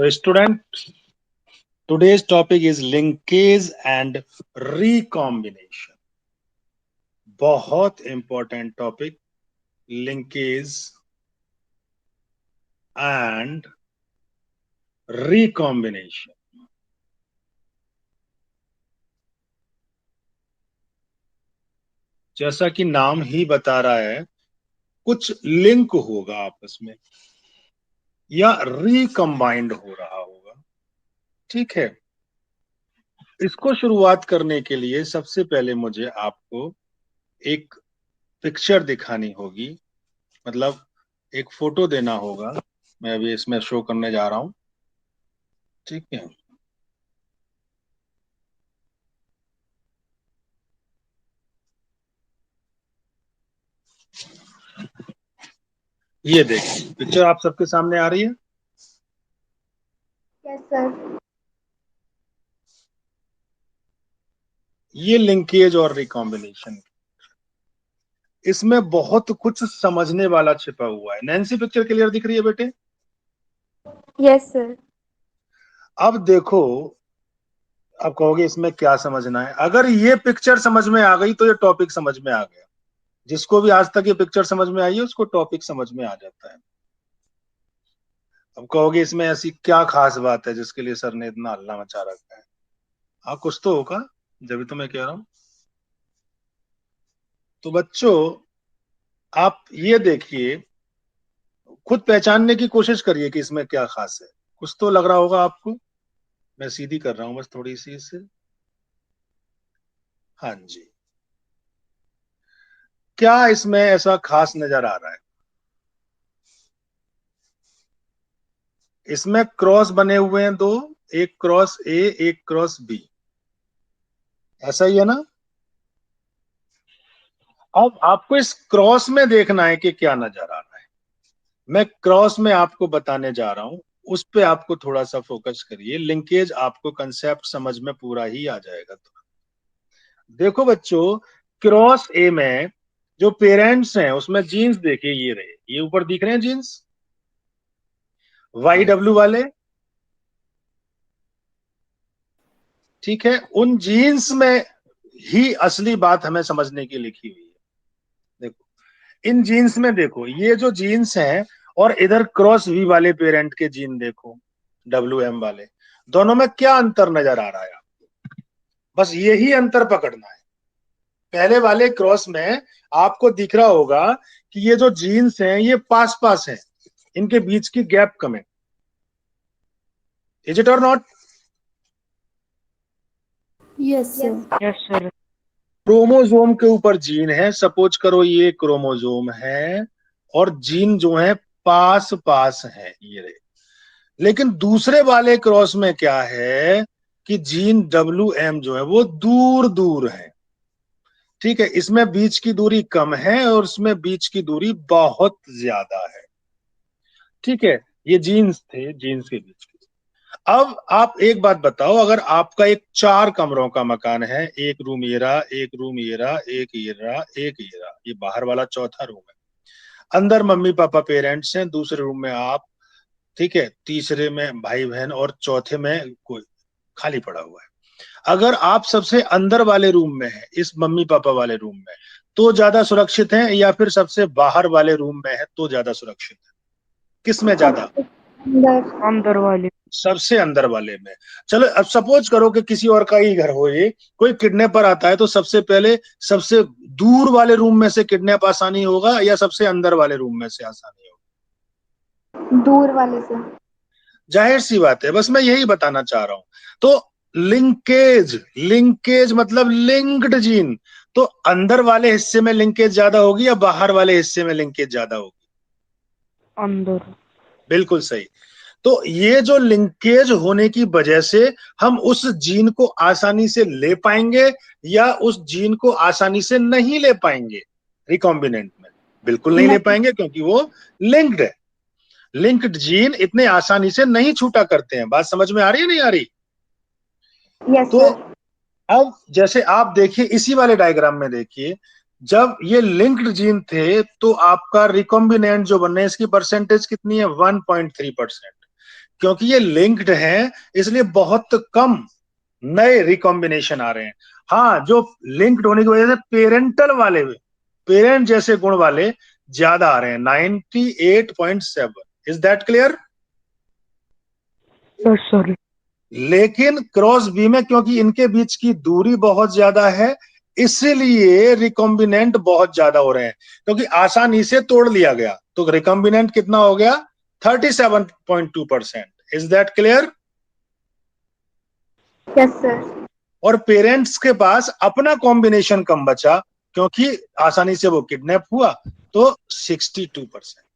So student, today's topic is linkage and recombination. बहुत important topic, linkage and recombination. जैसा कि नाम ही बता रहा है, कुछ लिंक होगा आपस में या रिकम्बाइंड हो रहा होगा। ठीक है, इसको शुरुआत करने के लिए सबसे पहले मुझे आपको एक पिक्चर दिखानी होगी, मतलब एक फोटो देना होगा। मैं अभी इसमें शो करने जा रहा हूं। ठीक है, ये देखिए पिक्चर आप सबके सामने आ रही है। Yes sir. ये लिंकेज और रिकॉम्बिनेशन, इसमें बहुत कुछ समझने वाला छिपा हुआ है। नैन्सी पिक्चर क्लियर दिख रही है बेटे? Yes sir. अब देखो, आप कहोगे इसमें क्या समझना है। अगर ये पिक्चर समझ में आ गई तो ये टॉपिक समझ में आ गया। जिसको भी आज तक ये पिक्चर समझ में आई है उसको टॉपिक समझ में आ जाता है। अब कहोगे इसमें ऐसी क्या खास बात है जिसके लिए सर ने इतना हल्ला मचा रखा है। हाँ, कुछ तो होगा, जब तो मैं कह रहा हूं। तो बच्चों, आप ये देखिए, खुद पहचानने की कोशिश करिए कि इसमें क्या खास है। कुछ तो लग रहा होगा आपको। मैं सीधी कर रहा हूं बस थोड़ी सी इससे। हाँ जी, क्या इसमें ऐसा खास नजर आ रहा है? इसमें क्रॉस बने हुए हैं दो, एक क्रॉस ए एक क्रॉस बी, ऐसा ही है ना। अब आपको इस क्रॉस में देखना है कि क्या नजर आ रहा है। मैं क्रॉस में आपको बताने जा रहा हूं, उस पे आपको थोड़ा सा फोकस करिए। लिंकेज आपको कंसेप्ट समझ में पूरा ही आ जाएगा। तो देखो बच्चों, क्रॉस ए में जो पेरेंट्स हैं उसमें जीन्स देखिए, ये रहे, ये ऊपर दिख रहे हैं जीन्स, YW वाले। ठीक है, उन जीन्स में ही असली बात हमें समझने की लिखी हुई है। देखो इन जीन्स में, देखो ये जो जीन्स हैं और इधर क्रॉस वी वाले पेरेंट के जीन देखो, WM वाले, दोनों में क्या अंतर नजर आ रहा है आपको? बस यही अंतर पकड़ना है। पहले वाले क्रॉस में आपको दिख रहा होगा कि ये जो जीन्स हैं ये पास पास हैं, इनके बीच की गैप कम है। इज इट और not? Yes sir. Yes sir. Chromosome के ऊपर जीन है, सपोज करो ये क्रोमोजोम है, और जीन जो है पास पास है, ये रहे। लेकिन दूसरे वाले क्रॉस में क्या है कि जीन WM जो है वो दूर दूर है। ठीक है, इसमें बीच की दूरी कम है और इसमें बीच की दूरी बहुत ज्यादा है। ठीक है, ये जीन्स थे, जीन्स के बीच की। अब आप एक बात बताओ, अगर आपका एक 4 कमरों का मकान है, एक रूम ये रहा, एक रूम ये रहा, एक ये रहा, एक ये रहा, ये बाहर वाला चौथा रूम है। अंदर मम्मी पापा पेरेंट्स हैं, दूसरे रूम में आप, ठीक है, तीसरे में भाई बहन और चौथे में कोई खाली पड़ा हुआ है। अगर आप सबसे अंदर वाले रूम में है, इस मम्मी पापा वाले रूम में, तो ज्यादा सुरक्षित है, या फिर सबसे बाहर वाले रूम में है तो ज्यादा सुरक्षित है? किस में ज्यादा? अंदर। अंदर वाले। सबसे अंदर वाले में। चलो अब सपोज करो कि किसी और का ही घर हो, ये कोई किडनैपर आता है तो सबसे पहले सबसे दूर वाले रूम में से किडनैप आसानी होगा या सबसे अंदर वाले रूम में से आसानी होगा? दूर वाले से। जाहिर सी बात है, बस मैं यही बताना चाह रहा हूं। तो लिंकेज, लिंकेज मतलब लिंक्ड जीन, तो अंदर वाले हिस्से में लिंकेज ज्यादा होगी या बाहर वाले हिस्से में लिंकेज ज्यादा होगी? अंदर। बिल्कुल सही। तो ये जो लिंकेज होने की वजह से हम उस जीन को आसानी से ले पाएंगे या उस जीन को आसानी से नहीं ले पाएंगे? रिकॉम्बिनेंट में बिल्कुल नहीं ले नहीं। पाएंगे, क्योंकि वो लिंक्ड है। लिंक्ड जीन इतने आसानी से नहीं छूटा करते हैं। बात समझ में आ रही है नहीं आ रही? यस तो सर। अब जैसे आप देखिए इसी वाले डायग्राम में देखिए, जब ये लिंक्ड जीन थे तो आपका रिकॉम्बिनेंट जो बनने, इसकी परसेंटेज कितनी है? 1.3%। क्योंकि ये लिंक्ड हैं इसलिए बहुत कम नए रिकॉम्बिनेशन आ रहे हैं। हाँ, जो लिंक्ड होने की वजह से पेरेंटल वाले, पेरेंट जैसे गुण वाले ज्यादा आ रहे हैं, 98.7। Is that clear? Yes sir. लेकिन क्रॉस बी में क्योंकि इनके बीच की दूरी बहुत ज्यादा है, इसलिए रिकॉम्बिनेंट बहुत ज्यादा हो रहे हैं, क्योंकि आसानी से तोड़ लिया गया। तो रिकॉम्बिनेंट कितना हो गया? 37.2%। Is that clear? Yes sir. और पेरेंट्स के पास अपना कॉम्बिनेशन कम बचा, क्योंकि आसानी से वो किडनैप हुआ, तो 62%।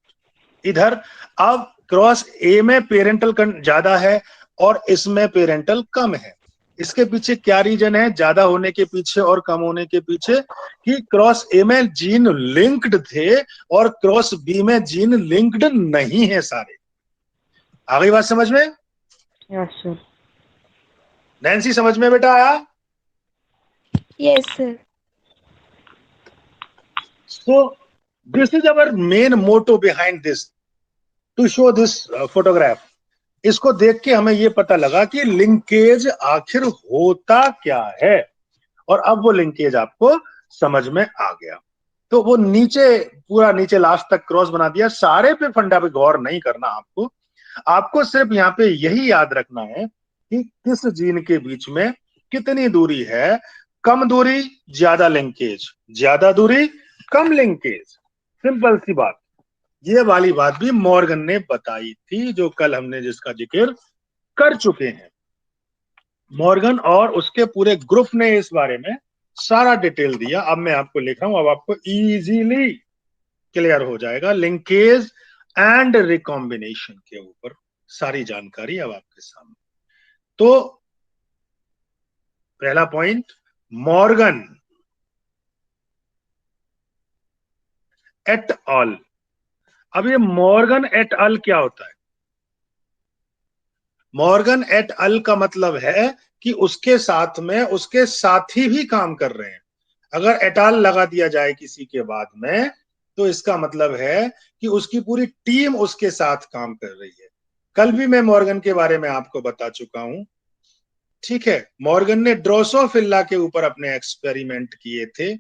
इधर अब क्रॉस ए में पेरेंटल ज्यादा है और इसमें पेरेंटल कम है। इसके पीछे क्या रीजन है ज्यादा होने के पीछे और कम होने के पीछे? कि क्रॉस ए में जीन लिंक्ड थे और क्रॉस बी में जीन लिंक्ड नहीं है सारे। आ गई बात समझ में? Yes sir. नैन्सी समझ में बेटा आया? Yes sir. So this is our main motto behind this, to show this photograph. इसको देख के हमें ये पता लगा कि लिंकेज आखिर होता क्या है, और अब वो लिंकेज आपको समझ में आ गया। तो वो नीचे पूरा नीचे लास्ट तक क्रॉस बना दिया, सारे पे फंडा पे गौर नहीं करना आपको। आपको सिर्फ यहाँ पे यही याद रखना है कि किस जीन के बीच में कितनी दूरी है। कम दूरी ज्यादा लिंकेज, ज्यादा दूरी कम लिंकेज। सिंपल सी बात। ये वाली बात भी मॉर्गन ने बताई थी, जो कल हमने जिसका जिक्र कर चुके हैं। मॉर्गन और उसके पूरे ग्रुप ने इस बारे में सारा डिटेल दिया। अब मैं आपको लिख रहा हूं, अब आपको इजीली क्लियर हो जाएगा लिंकेज एंड रिकॉम्बिनेशन के ऊपर सारी जानकारी अब आपके सामने। तो पहला पॉइंट, मॉर्गन एट ऑल। अब ये मॉर्गन एट अल क्या होता है? मॉर्गन एट अल का मतलब है कि उसके साथ में उसके साथी भी काम कर रहे हैं। अगर एटाल लगा दिया जाए किसी के बाद में, तो इसका मतलब है कि उसकी पूरी टीम उसके साथ काम कर रही है। कल भी मैं मॉर्गन के बारे में आपको बता चुका हूं, ठीक है। मॉर्गन ने ड्रोसोफिला के ऊपर अपने एक्सपेरिमेंट किए थे,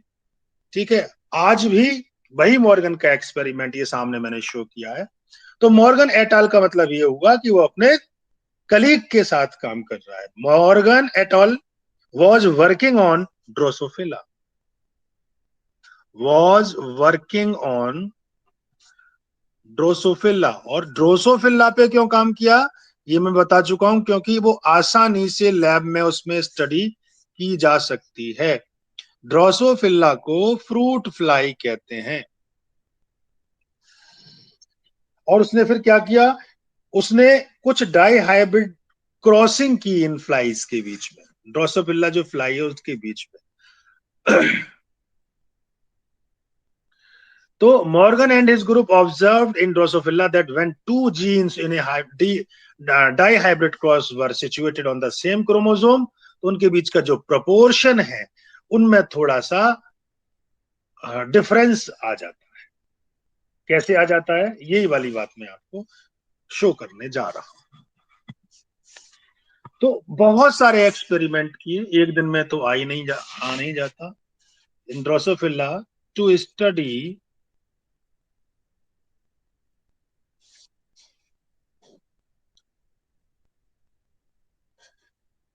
ठीक है। आज भी वही मॉर्गन का एक्सपेरिमेंट ये सामने मैंने शो किया है। तो मॉर्गन एटाल का मतलब ये हुआ कि वो अपने कलीग के साथ काम कर रहा है। Morgan atoll was working on Drosophila, was working on Drosophila. और ड्रोसोफिला पे क्यों काम किया ये मैं बता चुका हूं, क्योंकि वो आसानी से लैब में उसमें स्टडी की जा सकती है। ड्रोसोफिला को फ्रूट फ्लाई कहते हैं। और उसने फिर क्या किया, उसने कुछ डाई हाइब्रिड क्रॉसिंग की इन फ्लाइज के बीच में, ड्रोसोफिला जो फ्लाई है उसके बीच में। तो Morgan and his group observed in Drosophila that when two genes in a dihybrid cross were situated on the same chromosome, तो उनके बीच का जो proportion है उनमें थोड़ा सा डिफरेंस आ जाता है। कैसे आ जाता है यही वाली बात मैं आपको शो करने जा रहा हूं। तो बहुत सारे एक्सपेरिमेंट किए, एक दिन में तो आ नहीं जाता। In drosophila to study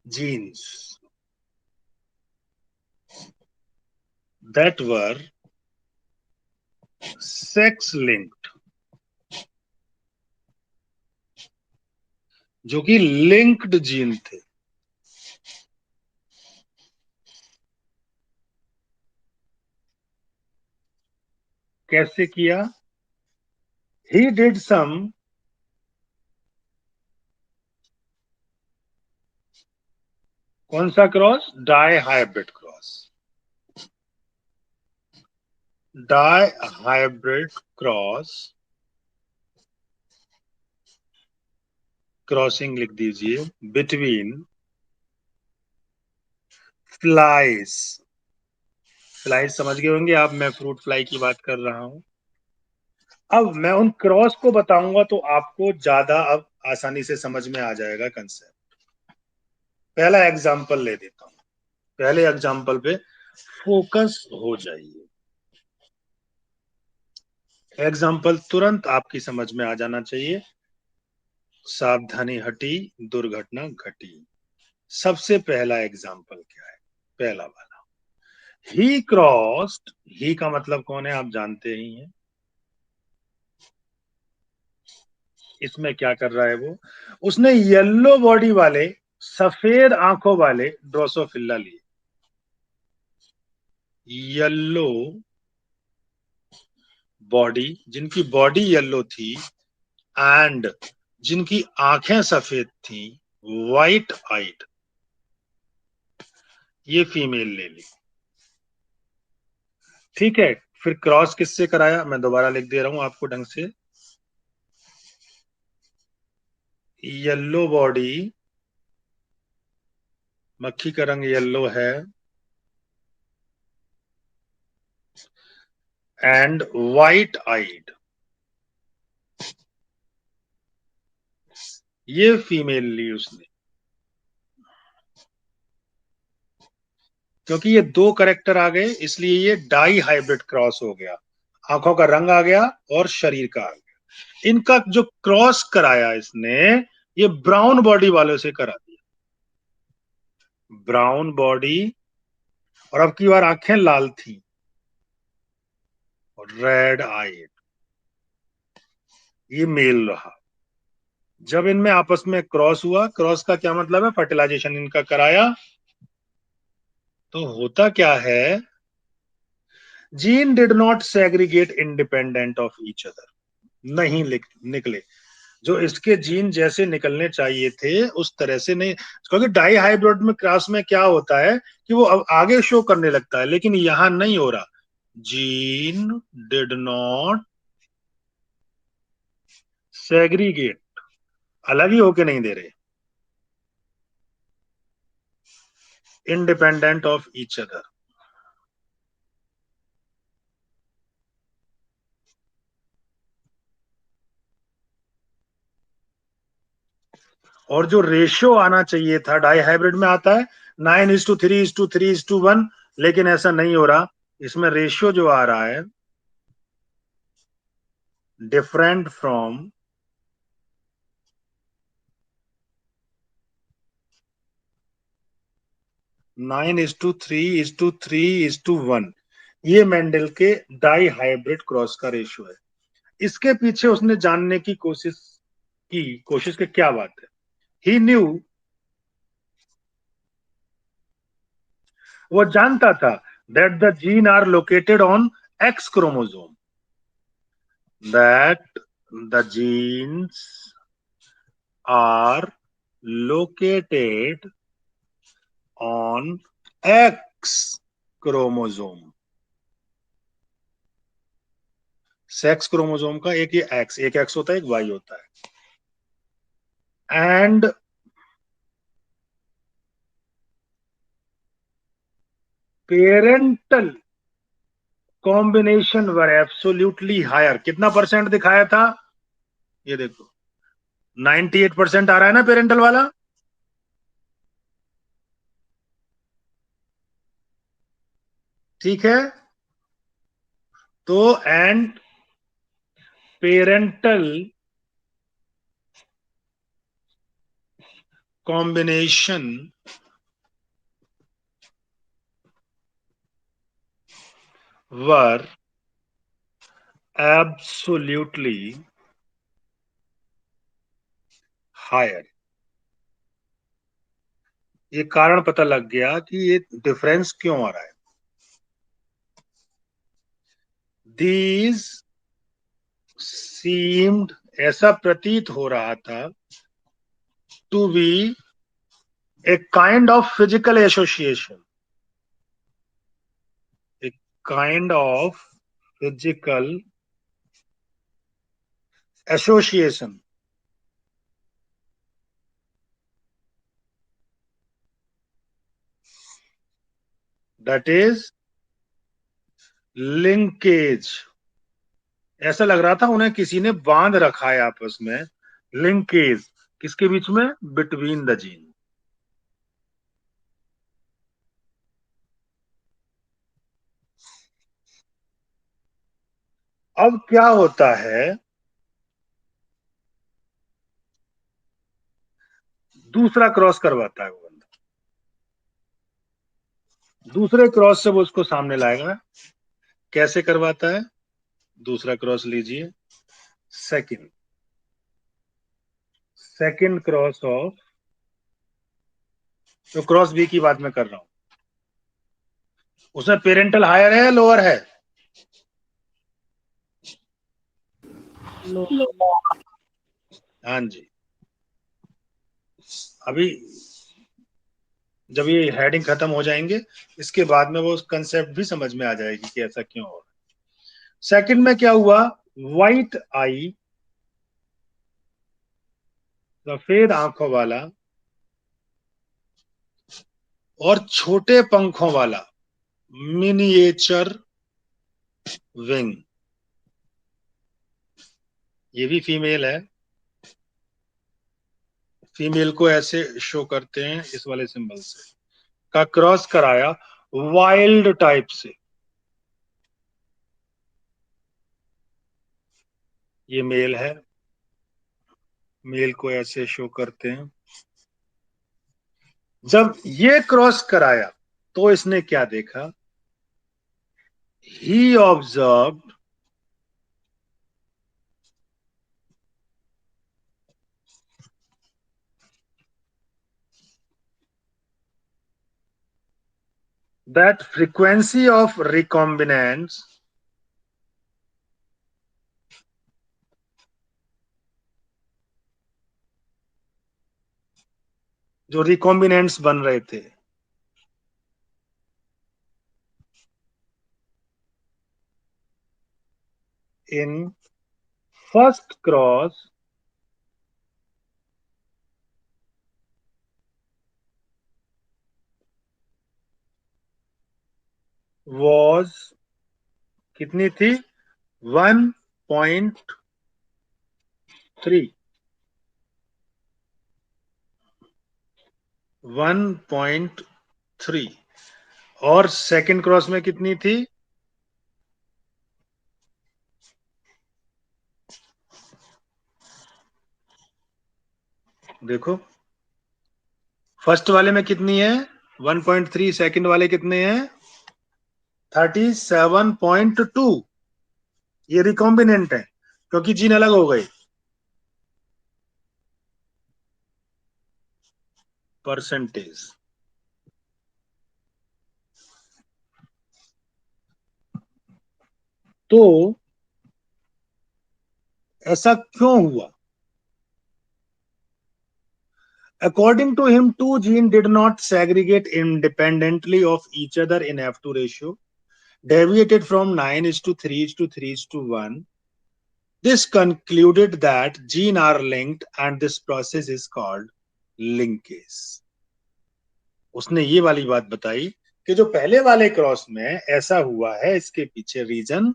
genes that were sex linked, जो कि लिंक्ड जीन थे। कैसे किया? ही डिड सम कौन सा cross? Dihybrid cross, dihybrid cross, crossing लिख दीजिए, बिटवीन फ्लाइज। फ्लाइज समझ गए होंगे आप, मैं फ्रूट फ्लाई की बात कर रहा हूं। अब मैं उन क्रॉस को बताऊंगा तो आपको ज्यादा अब आसानी से समझ में आ जाएगा कंसेप्ट। पहला एग्जाम्पल ले देता हूं, पहले एग्जाम्पल पे फोकस हो जाइए। एग्जाम्पल तुरंत आपकी समझ में आ जाना चाहिए। सावधानी हटी, दुर्घटना घटी। सबसे पहला एग्जाम्पल क्या है? पहला वाला, ही क्रॉस्ड, ही का मतलब कौन है आप जानते ही हैं। इसमें क्या कर रहा है वो? उसने येलो बॉडी वाले, सफेद आंखों वाले ड्रोसोफिला लिए। येलो बॉडी, जिनकी बॉडी येलो थी एंड जिनकी आंखें सफेद थी, वाइट आइड, ये फीमेल ले ली। ठीक है, फिर क्रॉस किससे कराया? मैं दोबारा लिख दे रहा हूं आपको ढंग से। येलो बॉडी, मक्खी का रंग येलो है, एंड वाइट आइड, ये फीमेल ली उसने। क्योंकि ये दो करेक्टर आ गए इसलिए ये डाई हाइब्रिड क्रॉस हो गया। आंखों का रंग आ गया और शरीर का आ गया। इनका जो क्रॉस कराया इसने, ये ब्राउन बॉडी वालों से करा दिया। ब्राउन बॉडी, और अब की बार आंखें लाल थी, रेड आइड, ये मेल रहा। जब इनमें आपस में क्रॉस हुआ, क्रॉस का क्या मतलब है? फर्टिलाइजेशन इनका कराया, तो होता क्या है? Gene did not segregate independent of each other, नहीं निकले। जो इसके जीन जैसे निकलने चाहिए थे उस तरह से नहीं। क्योंकि डाई हाइब्रिड में क्रॉस में क्या होता है कि वो अब आगे शो करने लगता है, लेकिन यहां नहीं हो रहा। जीन डिड नॉट सेग्रीगेट, अलग ही होके नहीं दे रहे, इंडिपेंडेंट ऑफ ईच अदर। और जो रेशियो आना चाहिए था, डाई हाइब्रिड में आता है 9:3:3:1, लेकिन ऐसा नहीं हो रहा। इसमें रेशियो जो आ रहा है, डिफरेंट फ्रॉम 9:3:3:1, ये मेंडल के डाई हाइब्रिड क्रॉस का रेशियो है। इसके पीछे उसने जानने की कोशिश की क्या बात है? ही न्यू, वो जानता था that the gene are located on X chromosome, that the genes are located on X chromosome. Sex chromosome का एक ये एक्स, एक एक्स होता है, एक वाई होता है। And parental combination were absolutely higher. कितना परसेंट दिखाया था? ये देखो 98% आ रहा है ना पेरेंटल वाला। ठीक है, तो and parental combination were absolutely higher. ये कारण पता लग गया कि ये डिफरेंस क्यों आ रहा है। दीज सीम्ड, ऐसा प्रतीत हो रहा था, to be a kind of physical association, a kind of physical association, that is linkage. ऐसा लग रहा था उन्हें किसी ने बांध रखा है आपस में, लिंकेज किसके बीच में? Between the gene. अब क्या होता है, दूसरा क्रॉस करवाता है वो बंदा, दूसरे क्रॉस से वो उसको सामने लाएगा। कैसे करवाता है? दूसरा क्रॉस लीजिए, सेकंड सेकंड क्रॉस ऑफ, तो क्रॉस बी की बात मैं कर रहा हूं, उसमें पेरेंटल हायर है या लोअर है? लो हाँ जी। अभी जब ये हेडिंग खत्म हो जाएंगे, इसके बाद में वो कंसेप्ट भी समझ में आ जाएगी कि ऐसा क्यों हो रहा है। सेकंड में क्या हुआ? व्हाइट आई, सफेद आंखों वाला और छोटे पंखों वाला मिनिएचर विंग, ये भी फीमेल है। फीमेल को ऐसे शो करते हैं इस वाले सिंबल से, का क्रॉस कराया वाइल्ड टाइप से। ये मेल है, मेल को ऐसे शो करते हैं। जब ये क्रॉस कराया तो इसने क्या देखा? He observe that frequency of recombinants जो रिकॉम्बिनेंट्स बन रहे थे इन फर्स्ट क्रॉस वॉज कितनी थी? 1.3, 1.3। और सेकंड क्रॉस में कितनी थी? देखो, फर्स्ट वाले में कितनी है? 1.3। सेकंड वाले कितने हैं? 37.2। ये रिकॉम्बिनेंट है क्योंकि जीन अलग हो गए। परसेंटेज, तो ऐसा क्यों हुआ? According to him, two genes did not segregate independently of each other in F2 ratio, deviated from 9 is to 3 is to 3 is to 1. This concluded that genes are linked and this process is called linkage. उसने ये वाली बात बताई कि जो पहले वाले cross में ऐसा हुआ है, इसके पीछे रीजन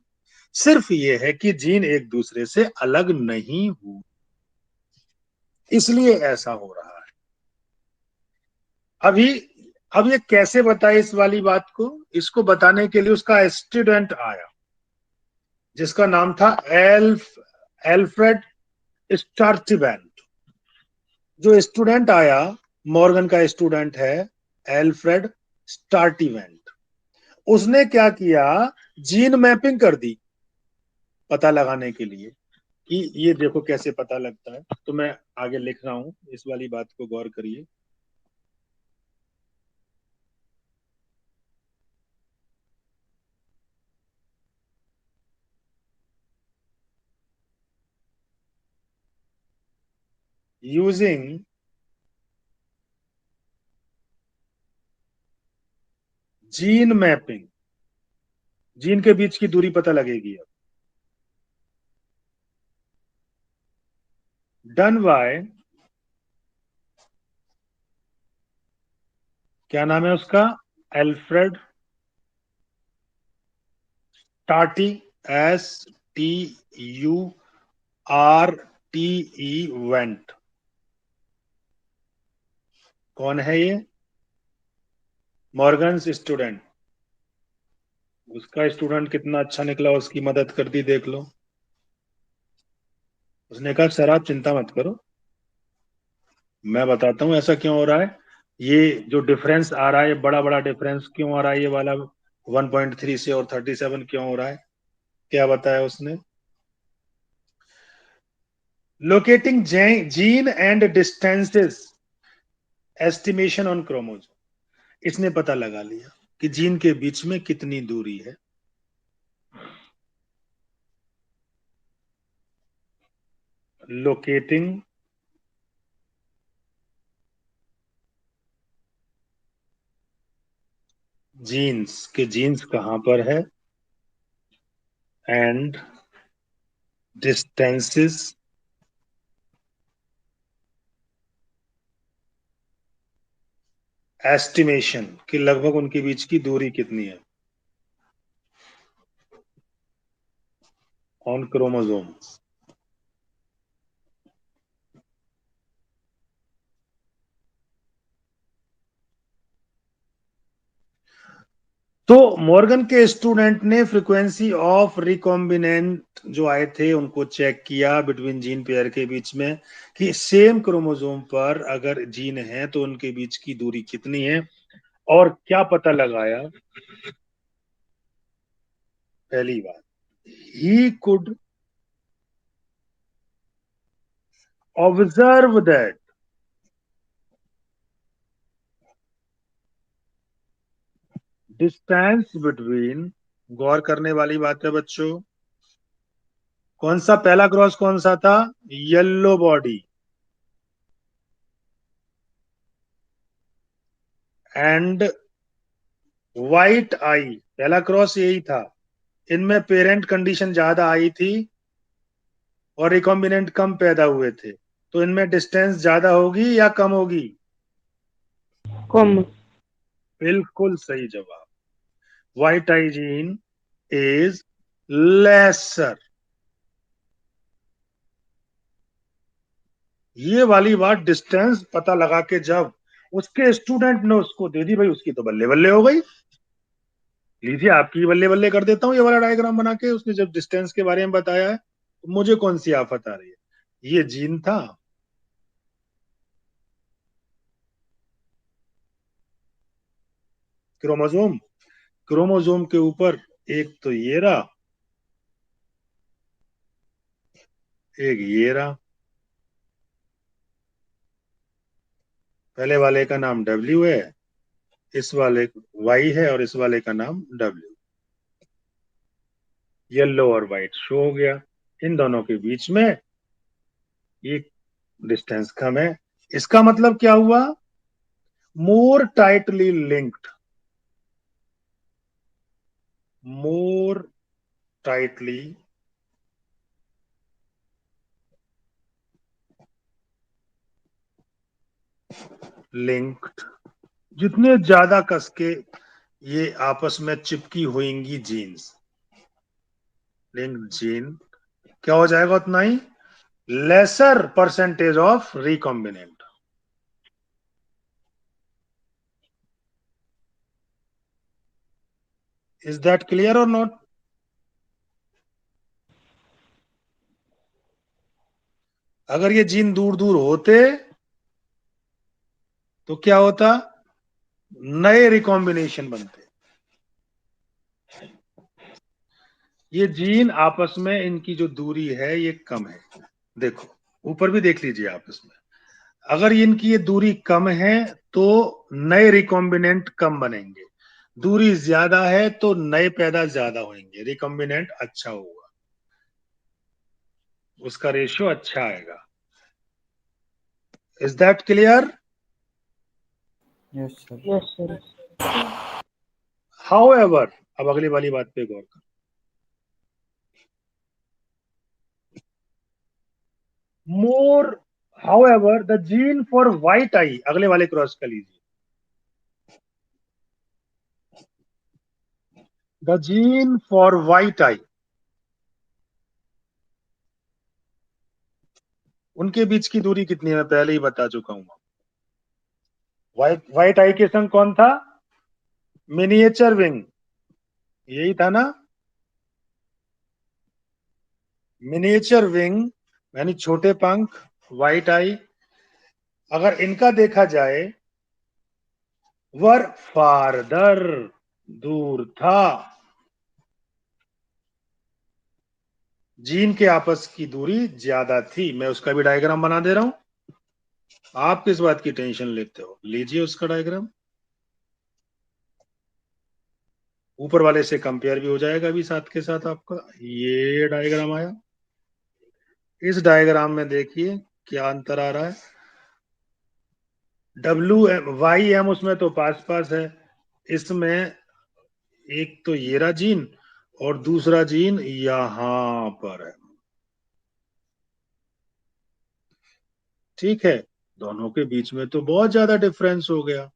सिर्फ ये है कि जीन एक दूसरे से अलग नहीं हुए, इसलिए ऐसा हो रहा है। अभी अब ये कैसे बताए इस वाली बात को? इसको बताने के लिए उसका स्टूडेंट आया जिसका नाम था एल्फ्रेड स्टार्टिवेंट। जो स्टूडेंट आया, मॉर्गन का स्टूडेंट है एल्फ्रेड स्टार्टिवेंट। उसने क्या किया? जीन मैपिंग कर दी पता लगाने के लिए कि ये देखो कैसे पता लगता है। तो मैं आगे लिख रहा हूं, इस वाली बात को गौर करिए। यूजिंग जीन मैपिंग, जीन के बीच की दूरी पता लगेगी अब। डन बाय, क्या नाम है उसका? एल्फ्रेड टार्टी, STURTY। वेंट। कौन है ये? Morgan's student. उसका स्टूडेंट कितना अच्छा निकला, उसकी मदद कर दी, देख लो। उसने कहा सर आप चिंता मत करो, मैं बताता हूँ ऐसा क्यों हो रहा है। ये जो डिफरेंस आ रहा है, बड़ा बड़ा डिफरेंस क्यों आ रहा है, ये वाला 1.3 से और 37 क्यों हो रहा है? क्या बताया उसने? Locating gene and distances estimation on chromosome. इसने पता लगा लिया कि जीन के बीच में कितनी दूरी है। लोकेटिंग जीन्स के जीन्स कहां पर है, एंड डिस्टेंसेस एस्टिमेशन कि लगभग उनके बीच की दूरी कितनी है ऑन क्रोमोसोम। तो मॉर्गन के स्टूडेंट ने फ्रीक्वेंसी ऑफ रिकॉम्बिनेंट जो आए थे उनको चेक किया बिटवीन जीन पेयर के बीच में, कि सेम क्रोमोसोम पर अगर जीन है तो उनके बीच की दूरी कितनी है। और क्या पता लगाया? पहली बात, he could observe that distance between, गौर करने वाली बात है बच्चों, कौन सा पहला क्रॉस कौन सा था? येलो बॉडी एंड व्हाइट आई, पहला क्रॉस यही था। इनमें पेरेंट कंडीशन ज्यादा आई थी और रिकॉम्बिनेंट कम पैदा हुए थे, तो इनमें डिस्टेंस ज्यादा होगी या कम होगी? कम। बिल्कुल सही जवाब। White I gene is lesser. ये वाली बात डिस्टेंस पता लगा के जब उसके स्टूडेंट ने उसको दे दी, भाई उसकी तो बल्ले बल्ले हो गई। लीजिए आपकी बल्ले बल्ले कर देता हूँ, ये वाला डायग्राम बना के। उसने जब डिस्टेंस के बारे में बताया है तो मुझे कौन सी आफत आ रही है? ये जीन था। क्रोमोसोम, क्रोमोसोम के ऊपर एक तो ये रहा, एक ये रहा। पहले वाले का नाम डब्ल्यू है, इस वाले वाई है, और इस वाले का नाम डब्ल्यू। येलो और व्हाइट शो हो गया। इन दोनों के बीच में ये डिस्टेंस कम है। इसका मतलब क्या हुआ? मोर टाइटली लिंक्ड, मोर टाइटली लिंक्ड, जितने ज्यादा कसके ये आपस में चिपकी होंगी जीन्स, लिंक्ड जीन, क्या हो जाएगा उतना ही lesser percentage of recombinant. Is that clear और नॉट? अगर ये जीन दूर दूर होते तो क्या होता? नए रिकॉम्बिनेशन बनते। ये जीन आपस में इनकी जो दूरी है ये कम है। देखो ऊपर भी देख लीजिए आप इसमें, अगर इनकी ये दूरी कम है तो नए रिकॉम्बिनेंट कम बनेंगे, दूरी ज्यादा है तो नए पैदा ज्यादा होंगे, रिकॉम्बिनेंट अच्छा होगा, उसका रेशियो अच्छा आएगा। Is that clear? Yes sir. Yes sir. However, अब अगली वाली बात पे गौर कर। More, however the gene for white eye, अगले वाले क्रॉस का लीजिए, the gene for white eye उनके बीच की दूरी कितनी है मैं पहले ही बता चुका हूं। व्हाइट आई के संग कौन था? मिनिएचर विंग, यही था ना। मिनिएचर विंग यानी छोटे पंख, व्हाइट आई। अगर इनका देखा जाए, वर फारदर, दूर था। जीन के आपस की दूरी ज्यादा थी। मैं उसका भी डायग्राम बना दे रहा हूं। आप किस बात की टेंशन लेते हो? लीजिए उसका डायग्राम, ऊपर वाले से कंपेयर भी हो जाएगा अभी साथ के साथ आपका। ये डायग्राम आया। इस डायग्राम में देखिए क्या अंतर आ रहा है। डब्ल्यू एम वाई एम उसमें तो पास पास है। इसमें एक तो ये रहा जीन और दूसरा जीन यहां पर है। ठीक है, दोनों के बीच में तो बहुत ज्यादा डिफरेंस हो गया।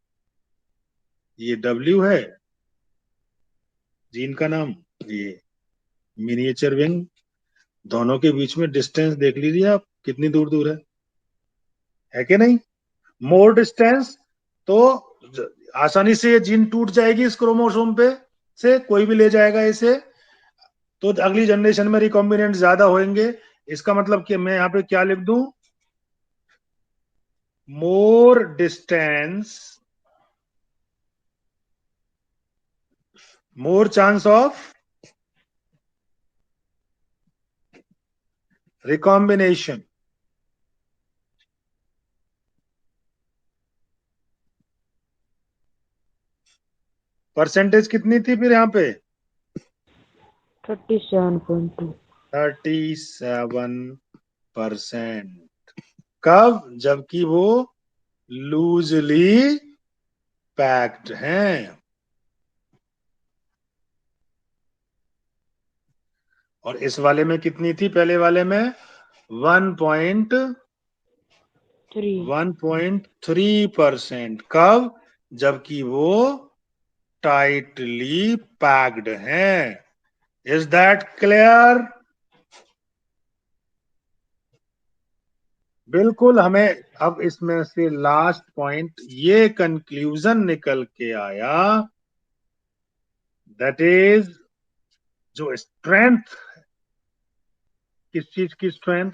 ये डब्ल्यू है जीन का नाम, ये मिनिएचर विंग। दोनों के बीच में डिस्टेंस देख लीजिए आप कितनी दूर दूर है कि नहीं? मोर डिस्टेंस तो आसानी से ये जीन टूट जाएगी इस क्रोमोसोम पे से, कोई भी ले जाएगा इसे, तो अगली जनरेशन में रिकॉम्बिनेंट ज्यादा होंगे। इसका मतलब कि मैं यहां पे क्या लिख दूं? मोर distance, more chance of recombination. Percentage कितनी थी फिर यहाँ पे? 37.2। 37%। कब? जबकि वो लूजली पैक्ड हैं। और इस वाले में कितनी थी? पहले वाले में 1.3%। कब? जबकि वो टाइटली पैक्ड हैं। Is that clear? बिल्कुल। हमें अब इसमें से लास्ट पॉइंट ये कंक्लूजन निकल के आया, दैट इज जो स्ट्रेंथ, किस चीज की strength?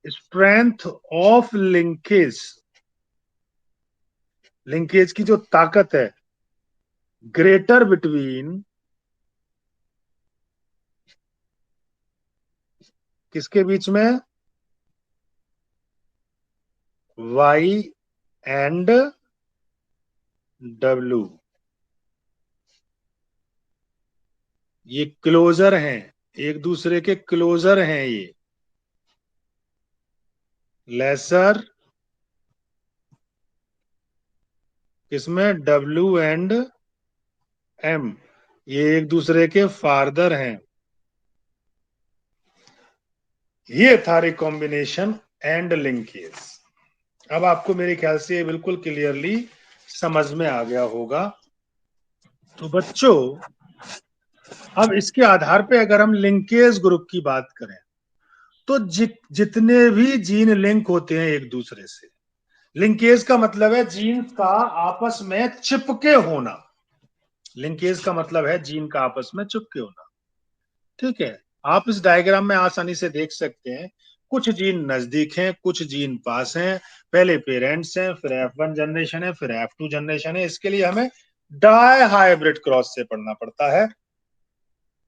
Strength of linkage, linkage की जो ताकत है, ग्रेटर बिटवीन किसके बीच में? Y and W। ये क्लोजर हैं, एक दूसरे के क्लोजर हैं ये। लेसर किसमें? W and M। ये एक दूसरे के फार्दर हैं। ये था रिकॉम्बिनेशन एंड लिंकेज। अब आपको मेरे ख्याल से ये बिल्कुल क्लियरली समझ में आ गया होगा। तो बच्चों, अब इसके आधार पे अगर हम लिंकेज ग्रुप की बात करें, तो जितने भी जीन लिंक होते हैं एक दूसरे से, लिंकेज का मतलब है जीन्स का आपस में चिपके होना। लिंकेज का मतलब है जीन का आपस में चिपके होना। ठीक है, आप इस डायग्राम में आसानी से देख सकते हैं, कुछ जीन नजदीक हैं, कुछ जीन पास हैं। पहले पेरेंट्स हैं, फिर F1 जनरेशन है, फिर F2 जनरेशन है। इसके लिए हमें डाई हाइब्रिड क्रॉस से पढ़ना पड़ता है।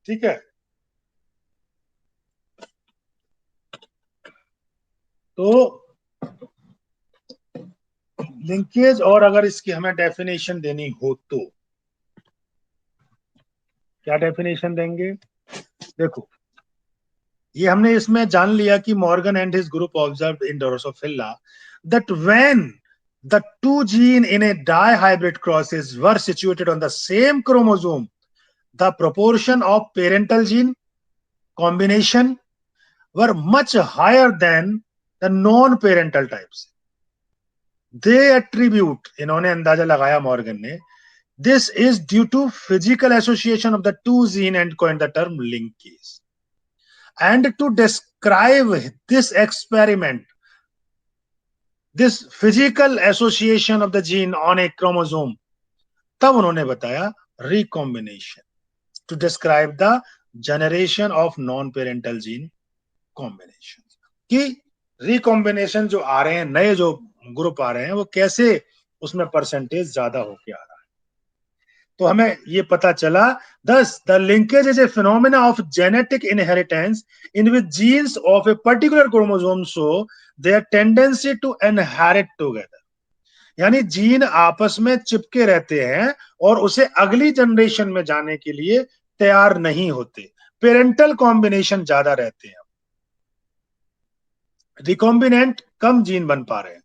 ठीक है, तो लिंकेज, और अगर इसकी हमें डेफिनेशन देनी हो तो क्या डेफिनेशन देंगे? देखो, ये हमने इसमें जान लिया कि Morgan and his group observed in Drosophila that when the two gene in a dihybrid crosses were situated on the same chromosome, the proportion of parental gene combination were much higher than the non-parental types. They attribute, इन्होंने अंदाजा लगाया Morgan ने, this is due to physical association of the two gene and coined the term linkage. and to describe this experiment, this physical association of the gene on a chromosome, तब उन्होंने बताया recombination to describe the generation of non-parental gene combination, कि recombination जो आ रहे हैं, नए जो group आ रहे हैं, वो कैसे उसमें परसेंटेज ज्यादा होके आ रहा है। तो हमें ये पता चला, thus the linkage is a phenomena of genetic inheritance in which genes of a particular chromosome show their tendency to inherit together। यानी जीन आपस में चिपके रहते हैं और उसे अगली जनरेशन में जाने के लिए तैयार नहीं होते, पेरेंटल कॉम्बिनेशन ज्यादा रहते हैं, रिकॉम्बिनेंट कम जीन बन पा रहे हैं।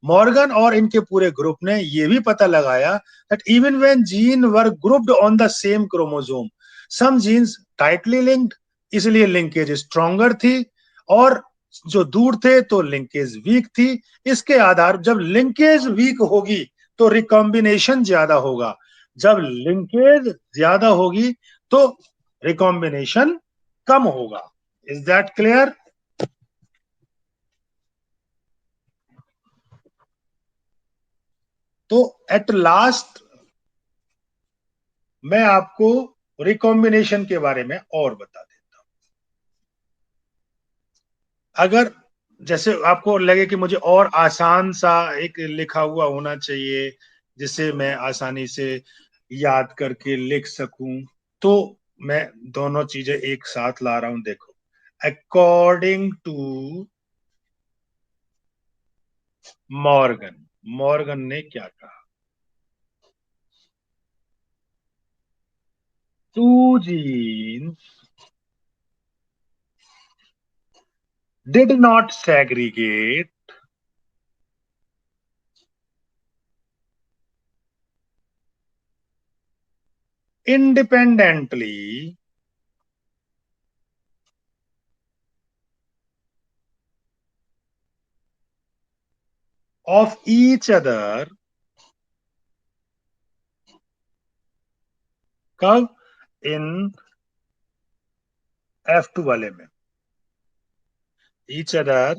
मॉर्गन और इनके पूरे ग्रुप ने यह भी पता लगाया that even when gene were grouped on the same chromosome, some genes tightly linked, इसलिए लिंकेज स्ट्रॉन्गर थी, और जो दूर थे तो लिंकेज वीक थी। इसके आधार, जब लिंकेज वीक होगी तो रिकॉम्बिनेशन ज्यादा होगा, जब लिंकेज ज्यादा होगी तो रिकॉम्बिनेशन कम होगा। Is that clear? तो एट लास्ट मैं आपको रिकॉम्बिनेशन के बारे में और बता देता हूं। अगर जैसे आपको लगे कि मुझे और आसान सा एक लिखा हुआ होना चाहिए जिसे मैं आसानी से याद करके लिख सकूं, तो मैं दोनों चीजें एक साथ ला रहा हूं। देखो, अकॉर्डिंग टू मॉर्गन, मॉर्गन ने क्या कहा, 2 genes did not segregate independently of each other। कब? इन F2 वाले में, each other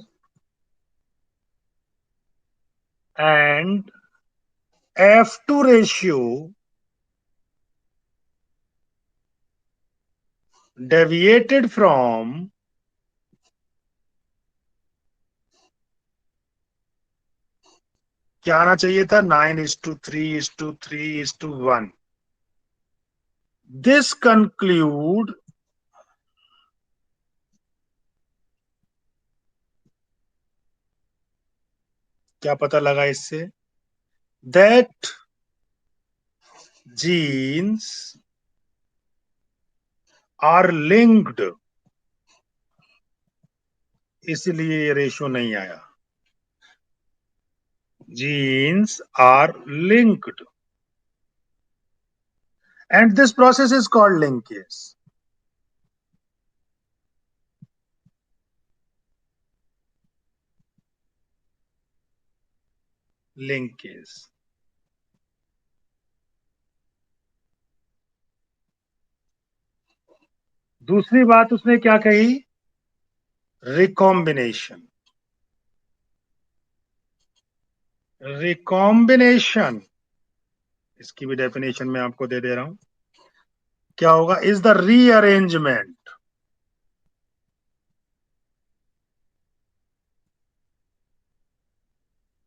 and F2 ratio deviated from क्या आना चाहिए था, 9:3:3:1। दिस कंक्लूड, क्या पता लगा इससे, दैट जीन्स आर लिंक्ड, इसलिए ये रेशियो नहीं आया। Genes are linked and this process is called linkage। Linkage. दूसरी बात उसने क्या कही, रिकॉम्बिनेशन। रिकॉम्बिनेशन, इसकी भी डेफिनेशन मैं आपको दे दे रहा हूं, क्या होगा, इज द रीअरेंजमेंट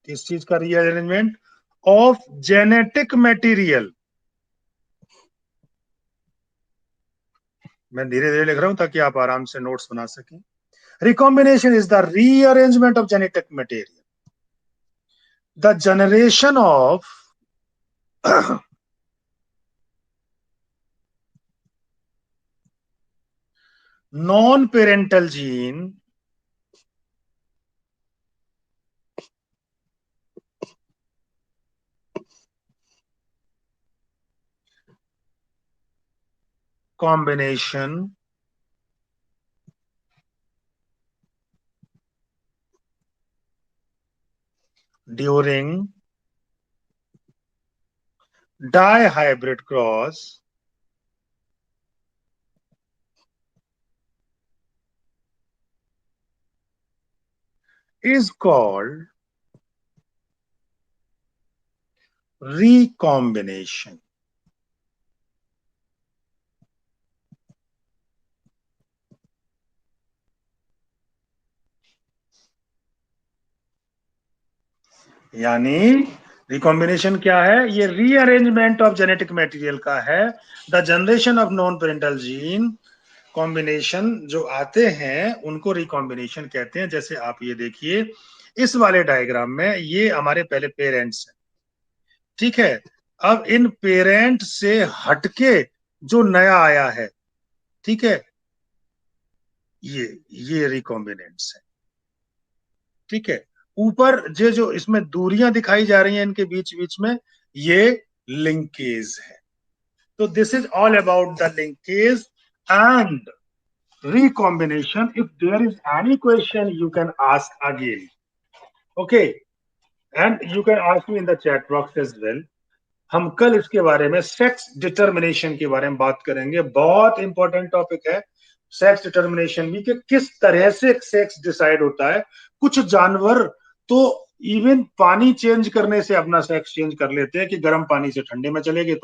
किस चीज का रीअरेंजमेंट, ऑफ जेनेटिक मटेरियल। मैं धीरे धीरे लिख रहा हूं ताकि आप आराम से नोट्स बना सकें। Recombination is the rearrangement of genetic material, the generation of non parental gene combination during dihybrid cross is called recombination. यानी रिकॉम्बिनेशन क्या है? ये रीअरेंजमेंट ऑफ जेनेटिक मटेरियल का है। The generation of non parental gene combination जो आते हैं उनको रिकॉम्बिनेशन कहते हैं। जैसे आप ये देखिए इस वाले डायग्राम में, ये हमारे पहले पेरेंट्स हैं, ठीक है। अब इन पेरेंट से हटके जो नया आया है, ठीक है, ये रिकॉम्बिनेंट्स है, ठीक है। ऊपर जो इसमें दूरियां दिखाई जा रही हैं इनके बीच बीच में, ये लिंकेज है। तो this is all about the linkage and recombination. If there is any question, you can ask again. Okay, and you can ask me in the chat box as well. हम कल इसके बारे में सेक्स डिटर्मिनेशन के बारे में बात करेंगे। बहुत इंपॉर्टेंट टॉपिक है सेक्स डिटर्मिनेशन भी, कि किस तरह से सेक्स डिसाइड होता है। कुछ जानवर तो इवन पानी चेंज करने से अपना सेक्स चेंज कर लेते हैं कि गर्म पानी से ठंडे में चले गए।